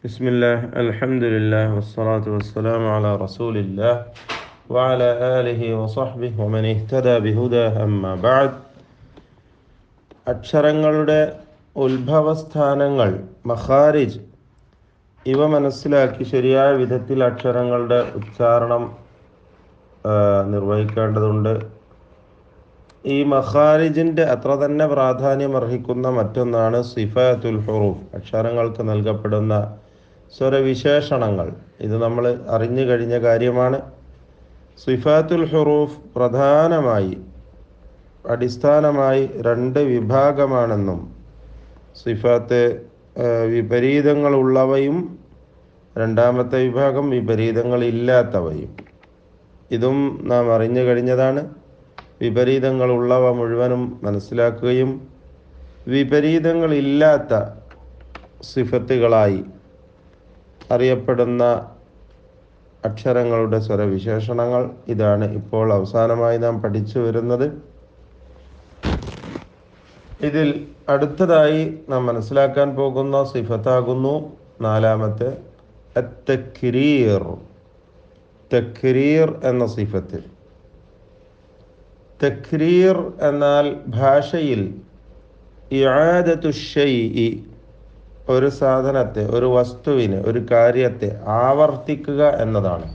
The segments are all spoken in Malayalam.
بسم الله الحمد لله والصلاة والسلام على رسول الله وعلى آله وصحبه ومن اهتدى بهداه أما بعد അക്ഷരങ്ങളുടെ ഉത്ഭവസ്ഥാനങ്ങൾ മഖാരിജ് ഇവ മനസ്സിലാക്കി ശരിയായ വിധത്തിൽ അക്ഷരങ്ങളുടെ ഉച്ചാരണം നിർവഹിക്കേണ്ടതുണ്ട്. ഈ മഖാരിജിൻ്റെ അത്ര തന്നെ പ്രാധാന്യം അർഹിക്കുന്ന മറ്റൊന്നാണ് സിഫാത്തുൽ ഹുറൂഫ്, അക്ഷരങ്ങൾക്ക് നൽകപ്പെടുന്ന സ്വരവിശേഷണങ്ങൾ. ഇത് നമ്മൾ അറിഞ്ഞു കഴിഞ്ഞ കാര്യമാണ്. സിഫാത്തുൽ ഹുറൂഫ് പ്രധാനമായി അടിസ്ഥാനമായി രണ്ട് വിഭാഗമാണെന്നും സിഫാത്ത് വിപരീതങ്ങളുള്ളവയും രണ്ടാമത്തെ വിഭാഗം വിപരീതങ്ങളില്ലാത്തവയും, ഇതും നാം അറിഞ്ഞു കഴിഞ്ഞതാണ്. വിപരീതങ്ങളുള്ളവ മുഴുവനും മനസ്സിലാക്കുകയും വിപരീതങ്ങളില്ലാത്ത സിഫത്തുകളായി അറിയപ്പെടുന്ന അക്ഷരങ്ങളുടെ സ്വരവിശേഷണങ്ങൾ, ഇതാണ് ഇപ്പോൾ അവസാനമായി നാം പഠിച്ചു വരുന്നത്. ഇതിൽ അടുത്തതായി നാം മനസ്സിലാക്കാൻ പോകുന്ന സിഫത്താകുന്നു നാലാമത്തെ അത്തക്രീർ. തക്രീർ എന്ന സിഫത്ത്. തക്രീർ എന്നാൽ ഭാഷയിൽ ഇആദത്തു ശൈഇ, ഒരു സാധനത്തെ, ഒരു വസ്തുവിനെ, ഒരു കാര്യത്തെ ആവർത്തിക്കുക എന്നതാണ്.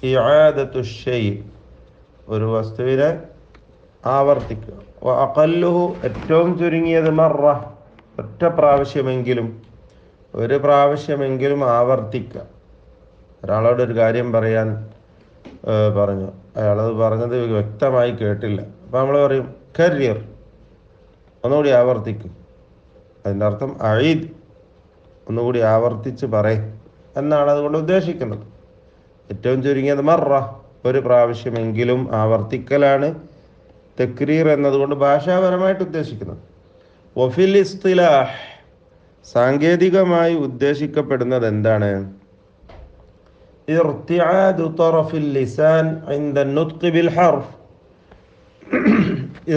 ഇആദത്തു ശൈഇ, ഒരു വസ്തുവിനെ ആവർത്തിക്കുക. വഅഖല്ലുഹു, ഏറ്റവും ചുരുങ്ങിയത് മറ, ഒറ്റ പ്രാവശ്യമെങ്കിലും, ഒരു പ്രാവശ്യമെങ്കിലും ആവർത്തിക്കുക. ഒരാളോട് ഒരു കാര്യം പറയാൻ പറഞ്ഞു, അയാളത് പറഞ്ഞത് വ്യക്തമായി കേട്ടില്ല. അപ്പം നമ്മൾ പറയും കരീർ, ഒന്നുകൂടി ആവർത്തിക്കും. അതിൻ്റെ അർത്ഥം അഈദ്, ഒന്നുകൂടി ആവർത്തിച്ച് പറയും എന്നാണ് അതുകൊണ്ട് ഉദ്ദേശിക്കുന്നത്. ഏറ്റവും ചുരുങ്ങിയത് മറ, ഒരു പ്രാവശ്യമെങ്കിലും ആവർത്തിക്കലാണ് തക്രീർ എന്നതുകൊണ്ട് ഭാഷാപരമായിട്ട് ഉദ്ദേശിക്കുന്നത്. വഫിൽ ഇസ്തിലാഹ്, സാങ്കേതികമായി ഉദ്ദേശിക്കപ്പെടുന്നത് എന്താണ്? ഇർതിആദു തറഫിൽ ലിസാൻ ഇൻദ നുത്ഖി ബിൽ ഹർഫ്.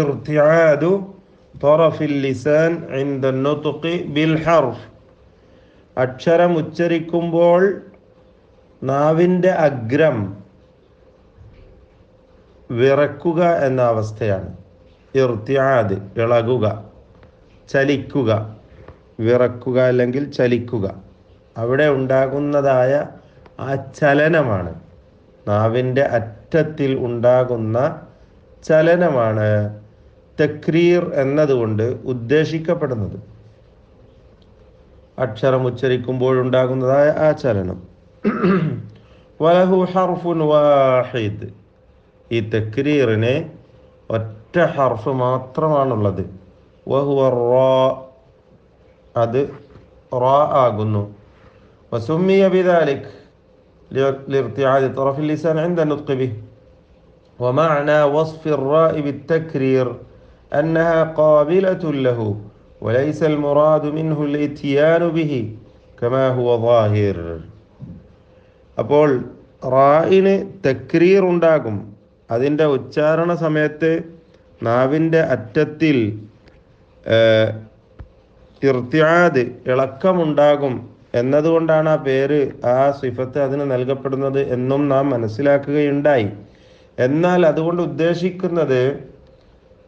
ഇർതിആദു തറഫിൽ ലിസാൻ ഇൻദ നുത്ഖി ബിൽ ഹർഫ്, അക്ഷരം ഉച്ചരിക്കുമ്പോൾ നാവിൻ്റെ അഗ്രം വിറക്കുക എന്ന അവസ്ഥയാണ്. ഇർതിആദ്, ഇളകുക, ചലിക്കുക. വിറക്കുക അല്ലെങ്കിൽ ചലിക്കുക, അവിടെ ഉണ്ടാകുന്നതായ ആ ചലനമാണ്, നാവിൻ്റെ അറ്റത്തിൽ ഉണ്ടാകുന്ന ചലനമാണ് തക്രീർ എന്നതുകൊണ്ട് ഉദ്ദേശിക്കപ്പെടുന്നത്. അക്ഷരം ഉച്ചരിക്കുമ്പോഴുണ്ടാകുന്നതായ ആ ചലനം. വലഹു ഹർഫുൻ വാഹിദ്, ഈ തക്രീറിന് ഒറ്റ ഹർഫ് മാത്രമാണുള്ളത്. വഹുവ റാ, അത് റാ ആകുന്നു. വസുമ്മിയ ബിദാലിക് ലിർതിആദി തറഫിൽ ലിസാൻ ഇൻദ നുത്ഖി ബിഹി. വമഅനാ വസ്ഫി الراء بالتكرير أنها قابلة له وليس المراد منه الإتيان به كما هو ظاهر. അപ്പോൾ റായിന് തക്രീർ ഉണ്ടാകും, അതിൻ്റെ ഉച്ചാരണ സമയത്ത് നാവിൻ്റെ അറ്റത്തിൽ ഇർതിആദ്, ഇളക്കമുണ്ടാകും എന്നതുകൊണ്ടാണ് ആ പേര്, ആ സിഫത്ത് അതിന് നൽകപ്പെടുന്നത് എന്നും നാം മനസ്സിലാക്കുകയുണ്ടായി. എന്നാൽ അതുകൊണ്ട് ഉദ്ദേശിക്കുന്നത്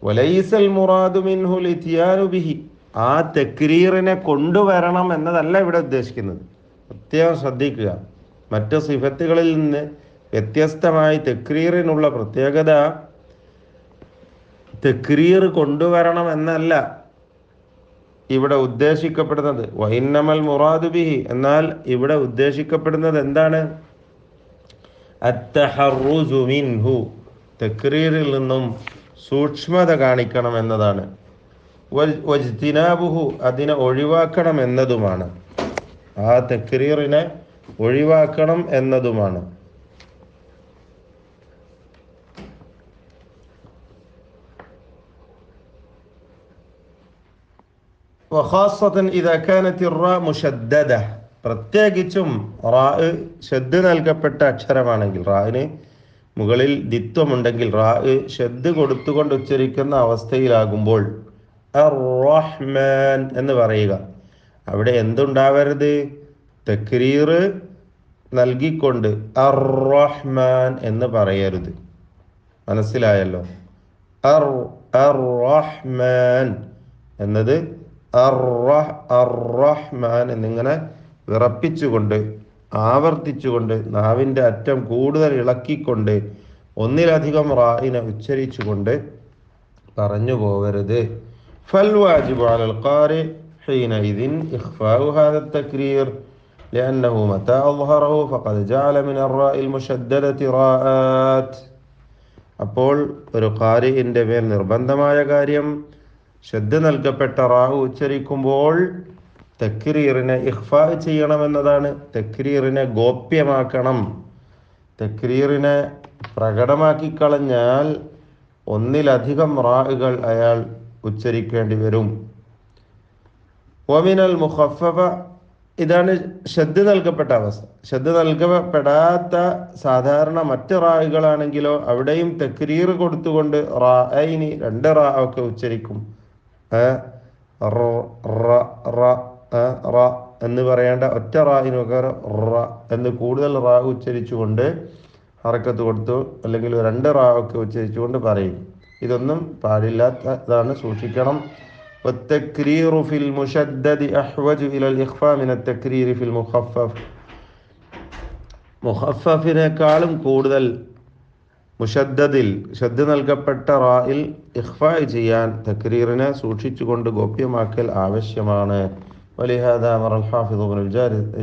വലൈസൽ മുറാദു മിൻഹുൽ ഇത്യാനു ബിഹി, ആ തക്രീറിനെ കൊണ്ടുവരണം എന്നതല്ല ഇവിടെ ഉദ്ദേശിക്കുന്നത്. പ്രത്യേകം ശ്രദ്ധിക്കുക. മറ്റ് സിഫത്തുകളിൽ നിന്ന് വ്യത്യസ്തമായി തക്രീറിനുള്ള പ്രത്യേകത തക്രീർ കൊണ്ടുവരണം എന്നല്ല ഇവിടെ ഉദ്ദേശിക്കപ്പെടുന്നത്. വഇന്നമൽ മുറാദു ബിഹി, എന്നാൽ ഇവിടെ ഉദ്ദേശിക്കപ്പെടുന്നത് എന്താണ്? അത്തഹറുസു മിൻഹു, തക്രീറിൽ നിന്നും സൂക്ഷ്മത കാണിക്കണം എന്നതാണ്. വജ്തിനാബുഹു, അതിനെ ഒഴിവാക്കണം എന്നതുമാണ്. ആ തക്രീറിനെ ഒഴിവാക്കണം എന്നതുമാണ്. വഖാസതൻ ഇദാ കാനത് الراء മുശദ്ദദ, പ്രത്യേകിച്ചും റാ ഷദ് നൽകപ്പെട്ട അക്ഷരമാണെങ്കിൽ, റാന് മുകളിൽ ദിത്വമുണ്ടെങ്കിൽ, റാ ഷദ് കൊടുത്തുകൊണ്ട് ഉച്ചരിക്കുന്ന അവസ്ഥയിലാകുമ്പോൾ അർ റഹ്മാൻ എന്ന് പറയുക. അവിടെ എന്തുണ്ടാവരുത്? തക്രീർ നൽകിക്കൊണ്ട് അർ-റഹ്മാൻ എന്ന് പറയരുത്. മനസ്സിലായല്ലോ? അർ-റഹ്മാൻ എന്നത് അർ-റഹ്മാൻ എന്നിങ്ങനെ വിറപ്പിച്ചുകൊണ്ട് ആവർത്തിച്ചുകൊണ്ട് നാവിൻ്റെ അറ്റം കൂടുതൽ ഇളക്കിക്കൊണ്ട് ഒന്നിലധികം റായിനെ ഉച്ചരിച്ചുകൊണ്ട് പറഞ്ഞു പോകരുത്. ഫൽ വാജിബു അലൽ ഖാരി ഹീനഇദിൻ ഇഖ്ഫാഉ ഹാദാ തക്രീർ لأنه متى أظهره فقد جعل من الراء المشددة راءات. അപ്പോൾ ഒരു ഖാരിഇന്റെ മേൽ നിർബന്ധമായ കാര്യം ശ്രദ്ധ നൽകപ്പെട്ട റാഹു ഉച്ചരിക്കുമ്പോൾ തക്രീറിനെ ഇഖ്ഫാ ചെയ്യണമെന്നതാണ്. തക്രീറിനെ ഗോപ്യമാക്കണം. തക്രീറിനെ പ്രകടമാക്കി കളഞ്ഞാൽ ഒന്നിലധികം റാഹുകൾ അയാൾ ഉച്ചരിക്കേണ്ടി വരും. വമിനൽ മുഖഫഫ, ഇതാണ് ശ്രദ്ധ നൽകപ്പെട്ട അവസ്ഥ. ശ്രദ്ധ നൽകപ്പെടാത്ത സാധാരണ മറ്റ് റാഹുകളാണെങ്കിലോ അവിടെയും തക്രീർ കൊടുത്തുകൊണ്ട് റാഅൈനി 2 റാ ഒക്കെ ഉച്ചരിക്കും. റ എന്ന് പറയേണ്ട ഒറ്റ റായിന് പകരം റ എന്ന് കൂടുതൽ റാ ഉച്ചരിച്ചുകൊണ്ട് ഹറക്കത്ത് കൊടുത്തു അല്ലെങ്കിൽ 2 റാ ഒക്കെ ഉച്ചരിച്ചുകൊണ്ട് പറയും. ഇതൊന്നും പാടില്ലാത്തതാണ്, സൂക്ഷിക്കണം. والتكرير في المشدد أحوج إلى الإخفاء من التكرير في المخفف. മുഖഫഫിനേക്കാളും കൂടുതൽ മുഷദ്ദദിൽ ശ്രദ്ധ നൽകപ്പെട്ട റായിൽ ഇഖ്ഫാ ചെയ്യാൻ തക്രീറിനെ സൂക്ഷിച്ചുകൊണ്ട് ഗോപ്യമാക്കൽ ആവശ്യമാണ്. ولهذا أمر الحافظ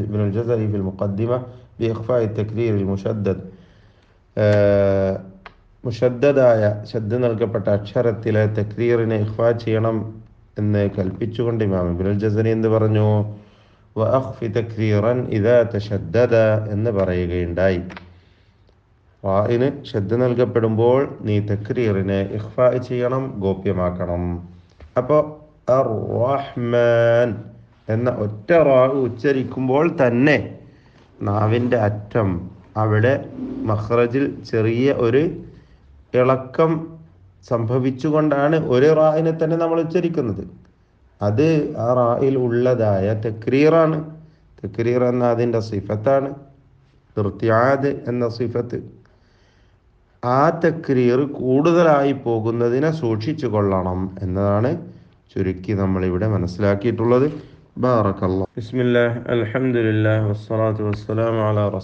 ابن الجزري في المقدمة بإخفاء التكرير المشدد. മുഷദ്ദദായ ശ്രദ്ധ നൽകപ്പെട്ട അക്ഷരത്തിലെ തക്രീറിനെ ഇഖ്ഫാ ചെയ്യണം എന്ന് കൽപ്പിച്ചുകൊണ്ട് ഇമാം ഇബ്നുൽ ജസരി എന്ത് പറഞ്ഞു? വഅഖ്ഫി തക്രീറൻ ഇദാ തശദ്ദദ എന്ന് പറയുകയുണ്ടായി. റായിന് ശ്രദ്ധ നൽകപ്പെടുമ്പോൾ നീ തക്രീറിനെ ഇഖ്ഫാ ചെയ്യണം, ഗോപ്യമാക്കണം. അപ്പോൾ അർ-റഹ്മാൻ എന്ന ഒറ്റ റാ ഉച്ചരിക്കുമ്പോൾ തന്നെ നാവിൻ്റെ അറ്റം അവിടെ മഖ്റജിൽ ചെറിയ ഒരു ഇളക്കം സംഭവിച്ചുകൊണ്ടാണ് ഒരു റായിനെ തന്നെ നമ്മൾ ഉച്ചരിക്കുന്നത്. അത് ആ റായിൽ ഉള്ളതായ തക്രീറാണ്. തക്രീർ എന്ന അതിൻ്റെ സിഫത്താണ്, ഇർത്തിആദ് എന്ന സിഫത്ത്. ആ തക്രീർ കൂടുതലായി പോകുന്നതിനെ സൂക്ഷിച്ചു കൊള്ളണം എന്നതാണ് ചുരുക്കി നമ്മളിവിടെ മനസ്സിലാക്കിയിട്ടുള്ളത്. ബാറക്കല്ലാഹ്. ബിസ്മില്ലാഹ്, അൽഹംദുലില്ലാഹ്, വസ്സലാത്തു വസ്സലാമു അലാ റസൂലില്ലാഹ്.